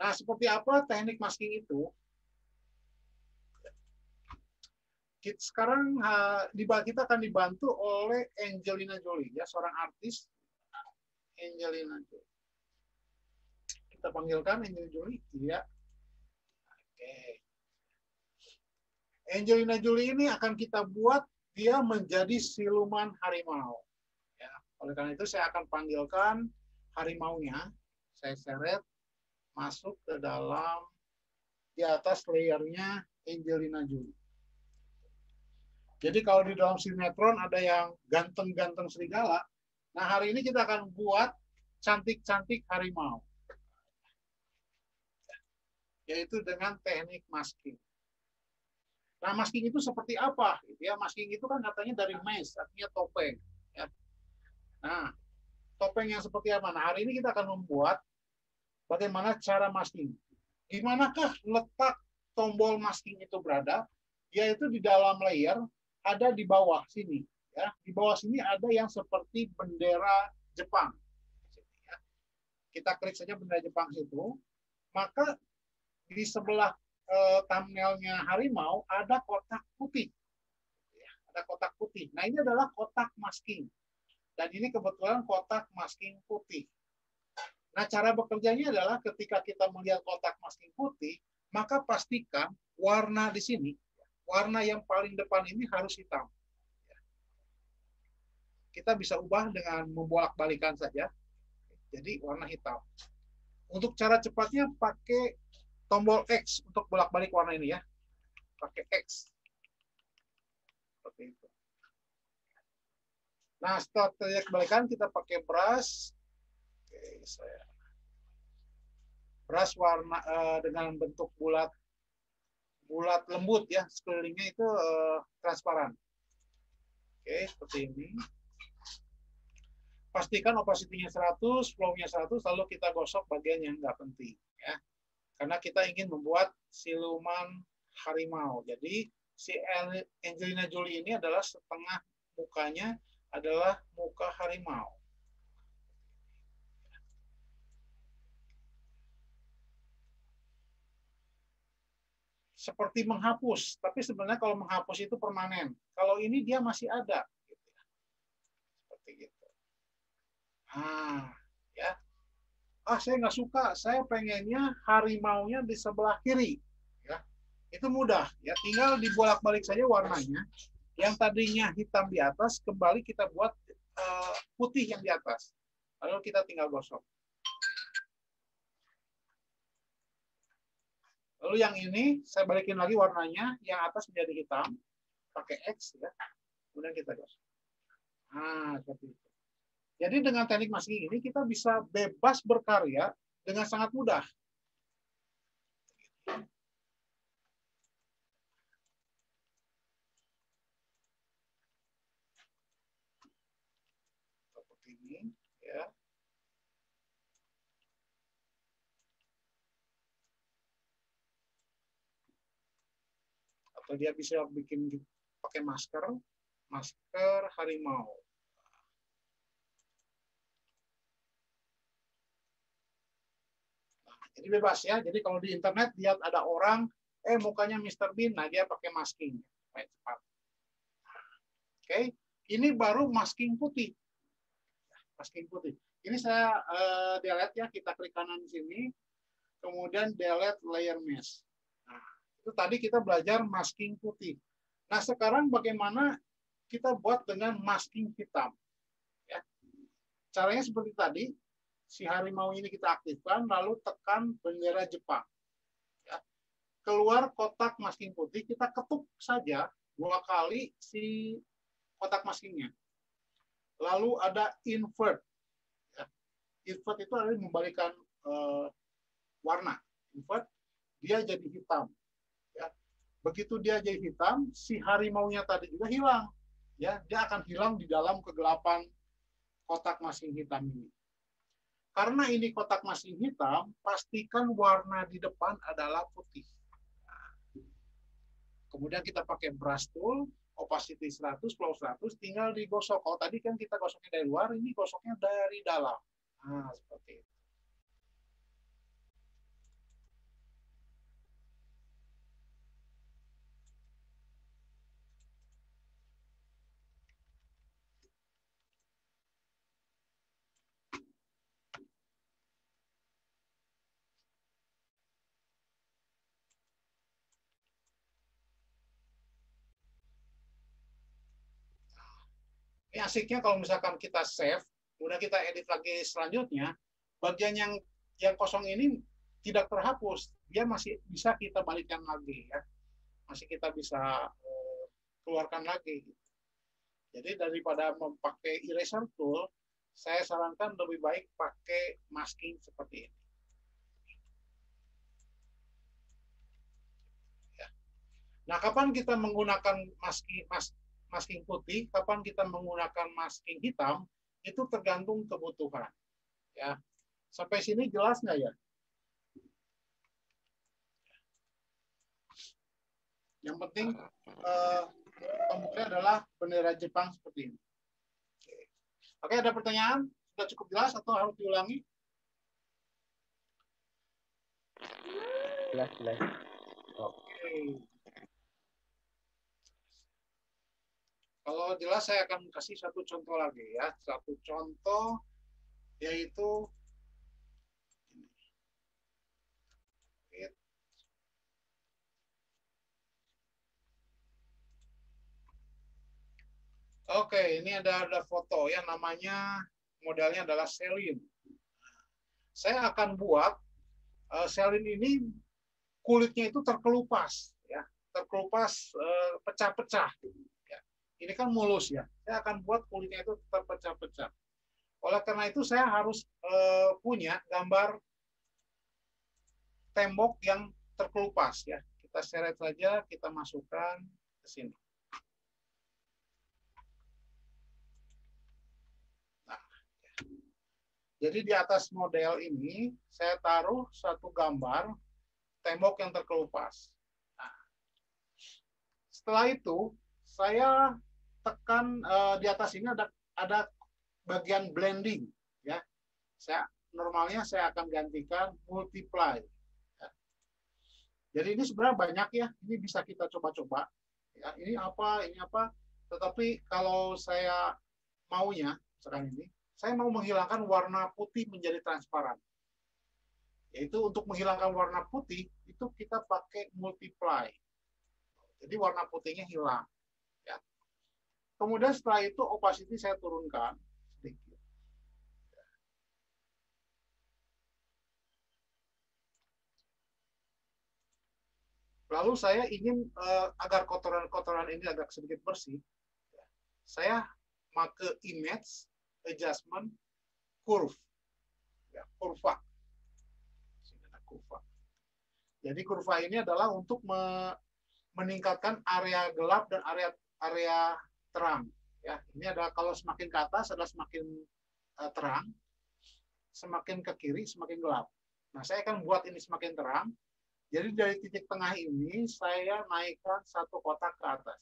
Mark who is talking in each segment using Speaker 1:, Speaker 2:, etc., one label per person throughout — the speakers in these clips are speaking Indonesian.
Speaker 1: Nah, seperti apa teknik masking itu? Sekarang kita akan dibantu oleh Angelina Jolie, ya, seorang artis Angelina Jolie. Kita panggilkan Angelina Jolie, ya. Oke. Angelina Jolie ini akan kita buat dia menjadi siluman harimau. Ya. Oleh karena itu saya akan panggilkan harimaunya. Saya seret masuk ke dalam di atas layernya Angelina Jolie. Jadi kalau di dalam sinetron ada yang ganteng-ganteng serigala, nah hari ini kita akan buat cantik-cantik harimau. Yaitu dengan teknik masking. Nah, masking itu seperti apa? Ya, masking itu kan katanya dari mask, artinya topeng. Ya. Nah, topeng yang seperti apa? Nah, hari ini kita akan membuat bagaimana cara masking. Di manakah letak tombol masking itu berada? Yaitu di dalam layer, ada di bawah sini. Ya. Di bawah sini ada yang seperti bendera Jepang. Kita klik saja bendera Jepang situ, maka di sebelah thumbnailnya harimau ada kotak putih. Ada kotak putih. Nah, ini adalah kotak masking. Dan ini kebetulan kotak masking putih. Nah, cara bekerjanya adalah ketika kita melihat kotak masking putih, maka pastikan warna di sini, warna yang paling depan ini harus hitam. Kita bisa ubah dengan membolak-balikan saja. Jadi warna hitam. Untuk cara cepatnya pakai tombol X untuk bolak-balik warna ini ya. Pakai X. Seperti itu. Nah, setelah terjadi kebalikan kita pakai brush. Oke, saya brush warna dengan bentuk bulat lembut ya, sekelilingnya itu transparan. Oke, seperti ini. Pastikan opacity-nya 100, flow-nya 100, lalu kita gosok bagian yang nggak penting ya. Karena kita ingin membuat siluman harimau. Jadi si Angelina Jolie ini adalah setengah mukanya adalah muka harimau. Seperti menghapus, tapi sebenarnya kalau menghapus itu permanen. Kalau ini dia masih ada. Seperti gitu. Nah, ya. Saya nggak suka, saya pengennya harimaunya di sebelah kiri. Ya. Itu mudah, ya. Tinggal dibolak-balik saja warnanya. Yang tadinya hitam di atas, kembali kita buat putih yang di atas. Lalu kita tinggal gosok. Lalu yang ini, saya balikin lagi warnanya, yang atas menjadi hitam. Pakai X, ya. Kemudian kita gosok. Nah, seperti itu. Jadi dengan teknik masking ini kita bisa bebas berkarya dengan sangat mudah. Seperti ini, ya. Atau dia bisa bikin pakai masker harimau. Jadi bebas ya. Jadi kalau di internet lihat ada orang, mukanya Mr. Bean, nah dia pakai masking. Oke, ini baru masking putih. Masking putih. Ini saya delete ya, kita klik kanan sini, kemudian delete layer mesh. Nah, itu tadi kita belajar masking putih. Nah, sekarang bagaimana kita buat dengan masking hitam? Ya. Caranya seperti tadi, si harimau ini kita aktifkan, lalu tekan bendera Jepang. Ya. Keluar kotak masking putih, kita ketuk saja 2 kali si kotak maskingnya. Lalu ada invert. Ya. Invert itu adalah membalikan warna. Invert, dia jadi hitam. Ya. Begitu dia jadi hitam, si harimaunya tadi juga hilang. Ya, dia akan hilang di dalam kegelapan kotak masking hitam ini. Karena ini kotak masking hitam, pastikan warna di depan adalah putih. Nah, kemudian kita pakai brush tool, opacity 100, flow 100, tinggal digosok. Kalau tadi kan kita gosoknya dari luar, ini gosoknya dari dalam. Nah, seperti itu. Ini asiknya kalau misalkan kita save, udah kita edit lagi selanjutnya, bagian yang kosong ini tidak terhapus, dia masih bisa kita balikan lagi ya, masih kita bisa keluarkan lagi. Jadi daripada memakai eraser tool, saya sarankan lebih baik pakai masking seperti ini. Ya. Nah, kapan kita menggunakan masking putih, kapan kita menggunakan masking hitam, itu tergantung kebutuhan. Ya, sampai sini jelas nggak ya? Yang penting tombolnya adalah bendera Jepang seperti ini. Oke, ada pertanyaan? Sudah cukup jelas atau harus diulangi?
Speaker 2: Jelas, jelas.
Speaker 1: Oke. Kalau jelas saya akan kasih satu contoh lagi ya. Satu contoh yaitu Oke, ini ada foto ya, namanya modelnya adalah Celine. Saya akan buat Celine ini kulitnya itu terkelupas ya, terkelupas pecah-pecah. Ya. Ini kan mulus ya. Saya akan buat kulitnya itu terpecah-pecah. Oleh karena itu saya harus punya gambar tembok yang terkelupas ya. Kita seret saja, kita masukkan ke sini. Nah, jadi di atas model ini saya taruh satu gambar tembok yang terkelupas. Nah, setelah itu saya tekan di atas ini ada bagian blending ya. Normalnya saya akan gantikan multiply. Ya. Jadi ini sebenarnya banyak ya. Ini bisa kita coba-coba. Ya, ini apa. Tetapi kalau saya maunya sekarang ini, saya mau menghilangkan warna putih menjadi transparan. Yaitu untuk menghilangkan warna putih itu kita pakai multiply. Jadi warna putihnya hilang. Ya. Kemudian setelah itu opacity saya turunkan sedikit. Lalu saya ingin agar kotoran-kotoran ini agak sedikit bersih, saya pakai image adjustment curve, ya, kurva. Jadi kurva ini adalah untuk meningkatkan area gelap dan area terang. Ya, ini adalah kalau semakin ke atas adalah semakin terang, semakin ke kiri semakin gelap. Nah, saya akan buat ini semakin terang. Jadi dari titik tengah ini saya naikkan satu kotak ke atas.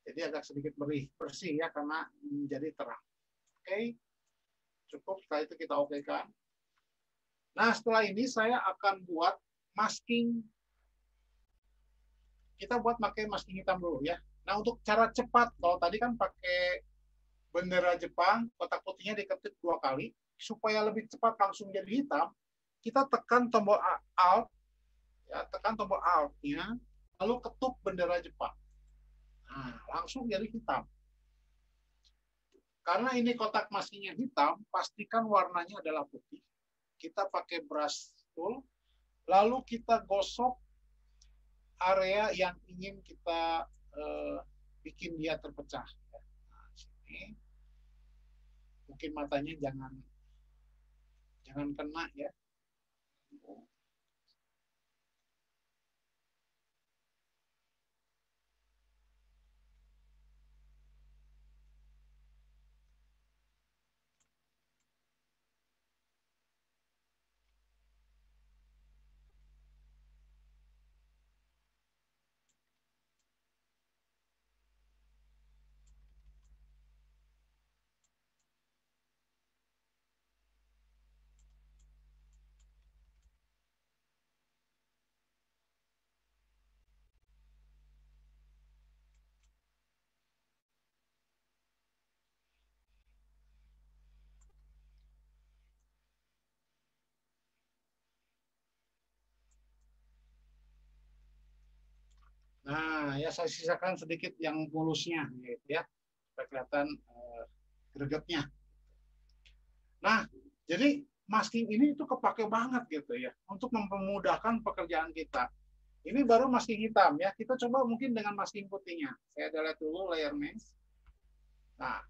Speaker 1: Jadi agak sedikit bersih ya karena menjadi terang. Oke, cukup. Setelah itu kita okekan. Nah, setelah ini saya akan buat masking. Kita buat pakai masking hitam dulu ya. Nah, untuk cara cepat, kalau tadi kan pakai bendera Jepang, kotak putihnya diketik 2 kali, supaya lebih cepat langsung jadi hitam, kita tekan tombol Alt, ya, tekan tombol Alt-nya, lalu ketuk bendera Jepang. Nah, langsung jadi hitam. Karena ini kotak maskingnya hitam, pastikan warnanya adalah putih. Kita pakai brush tool, lalu kita gosok area yang ingin kita bikin dia terpecah. Nah, sini mungkin matanya jangan kena ya. Nah, ya saya sisakan sedikit yang mulusnya, gitu ya, supaya kelihatan gregetnya. Nah, jadi masking ini itu kepake banget gitu ya, untuk mempermudahkan pekerjaan kita. Ini baru masking hitam ya. Kita coba mungkin dengan masking putihnya. Saya delete dulu layer mask. Nah,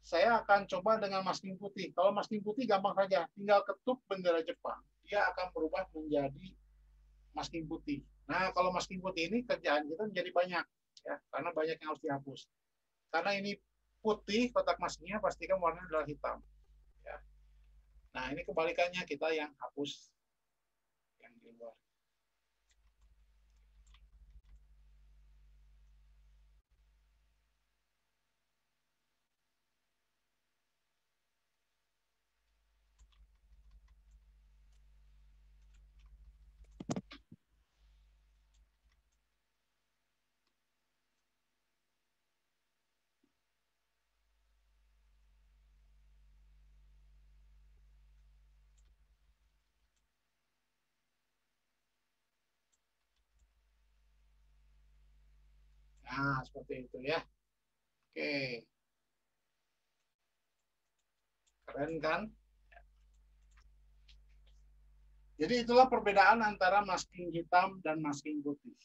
Speaker 1: saya akan coba dengan masking putih. Kalau masking putih gampang saja, tinggal ketuk bendera Jepang. Dia akan berubah menjadi masking putih. Nah, kalau masking putih ini kerjaan kita menjadi banyak ya, karena banyak yang harus dihapus. Karena ini putih kotak maskingnya, pastikan warnanya adalah hitam. Ya. Nah, ini kebalikannya, kita yang hapus yang di luar. Nah, seperti itu ya. Oke, keren kan? Jadi itulah perbedaan antara masking hitam dan masking putih.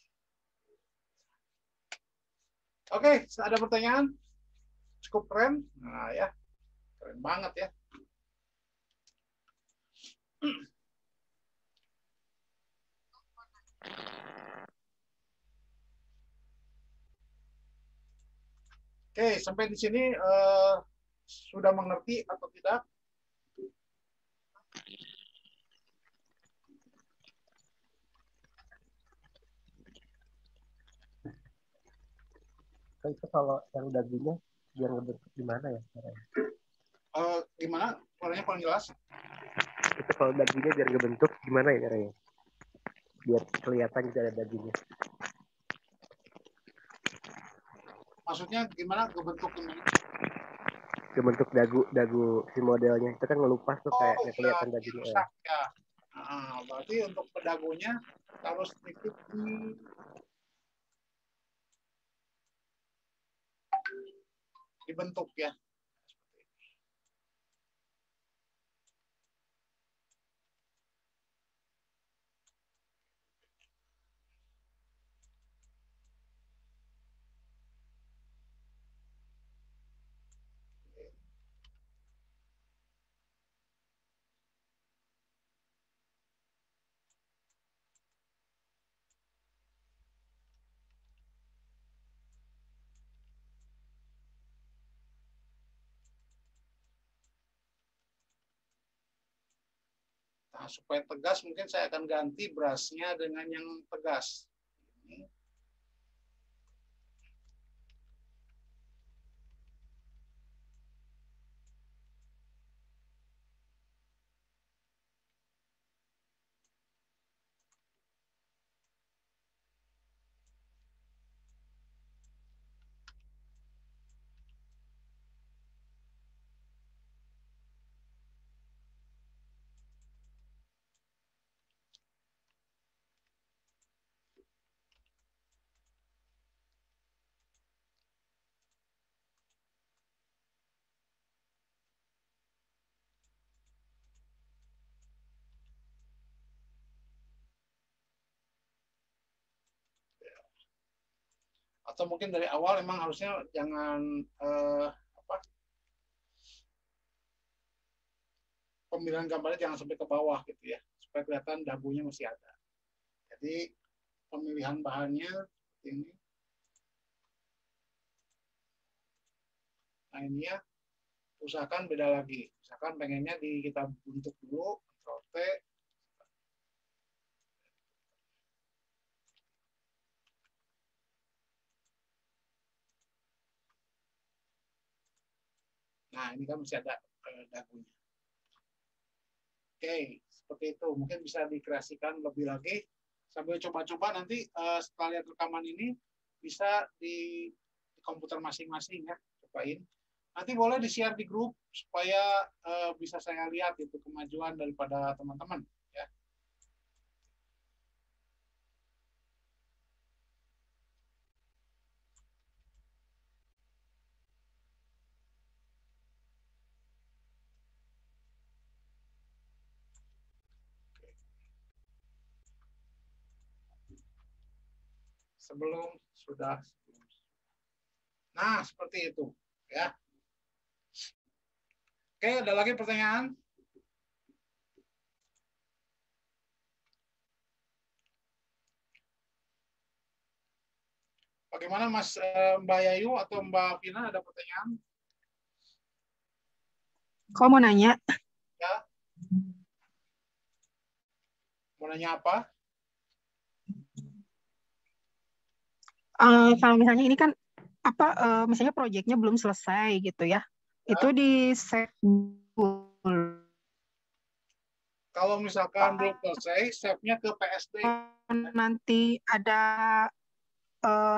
Speaker 1: Oke, ada pertanyaan? Cukup keren? Nah ya, keren banget ya. Oke, sampai di sini sudah mengerti atau tidak?
Speaker 2: Itu kalau yang dagunya biar ngebentuk gimana ya caranya?
Speaker 1: Gimana? Suaranya paling jelas?
Speaker 2: Itu kalau dagunya biar ngebentuk gimana ya caranya? Biar kelihatan gitu ada dagunya.
Speaker 1: Maksudnya gimana ngebentuk gimana?
Speaker 2: Ngebentuk dagu si modelnya. Itu kan ngelupas tuh kayak nggak
Speaker 1: Ya,
Speaker 2: kelihatan dagunya.
Speaker 1: rusak ya. Nah, berarti untuk pedagunya harus sedikit dibentuk ya. Nah, supaya tegas mungkin saya akan ganti brushnya dengan yang tegas. Ini. Atau mungkin dari awal emang harusnya jangan apa, pemilihan gambarnya jangan sampai ke bawah gitu ya, supaya kelihatan dagunya masih ada. Jadi pemilihan bahannya seperti ini. Nah ini ya, usahakan beda lagi. Misalkan pengennya kita bentuk dulu, Ctrl T. Nah ini kan masih ada dagunya. Oke, seperti itu. Mungkin bisa dikreasikan lebih lagi. Sambil coba-coba nanti setelah lihat rekaman ini, bisa di komputer masing-masing ya, cobain. Nanti boleh di-share di grup supaya bisa saya lihat itu kemajuan daripada teman-teman ya. sebelum sudah. Nah, seperti itu ya. Oke, ada lagi pertanyaan? Bagaimana Mas Mbak Yayu atau Mbak Vina, ada pertanyaan?
Speaker 3: Kau mau nanya?
Speaker 1: Ya. Mau nanya apa?
Speaker 3: Kalau misalnya ini kan misalnya proyeknya belum selesai gitu ya, itu di save dulu.
Speaker 1: Kalau misalkan belum selesai, save-nya ke PSD.
Speaker 3: Nanti ada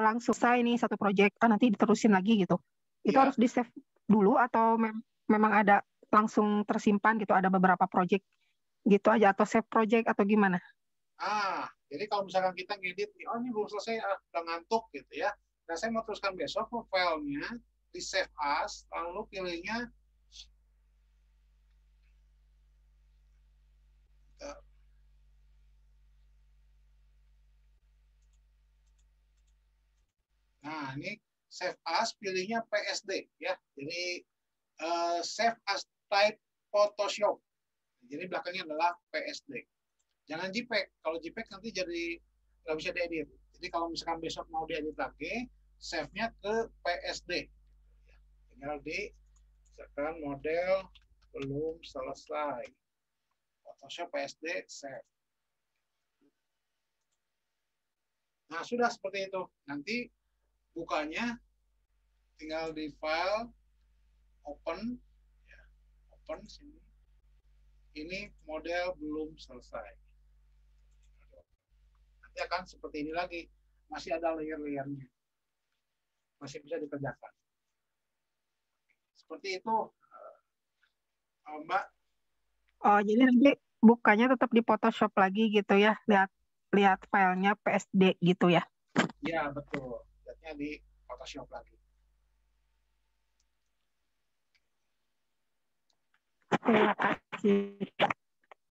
Speaker 3: langsung selesai nih satu proyek, nanti diterusin lagi gitu. Itu harus di save dulu atau memang ada langsung tersimpan gitu, ada beberapa proyek gitu aja, atau save project atau gimana?
Speaker 1: Jadi kalau misalkan kita ngedit, oh ini belum selesai, udah ngantuk gitu ya. Nah, saya mau teruskan besok ke filenya, di save as, lalu pilihnya nah ini save as, pilihnya PSD ya. Jadi save as type Photoshop. Jadi belakangnya adalah PSD. Jangan JPEG. Kalau JPEG nanti jadi nggak bisa diedit. Jadi kalau misalkan besok mau diedit lagi, save-nya ke PSD. Tinggal di sekarang model belum selesai. Photoshop PSD save. Nah, sudah seperti itu. Nanti bukanya tinggal di file, open, ya, open sini. Ini model belum selesai. Nanti akan seperti ini lagi. Masih ada layer-layernya. Masih bisa dikerjakan. Seperti itu, Mbak.
Speaker 3: Oh, jadi nanti bukanya tetap di Photoshop lagi gitu ya, lihat filenya PSD gitu ya?
Speaker 1: Ya, betul. Lihatnya di Photoshop lagi.
Speaker 3: Terima kasih.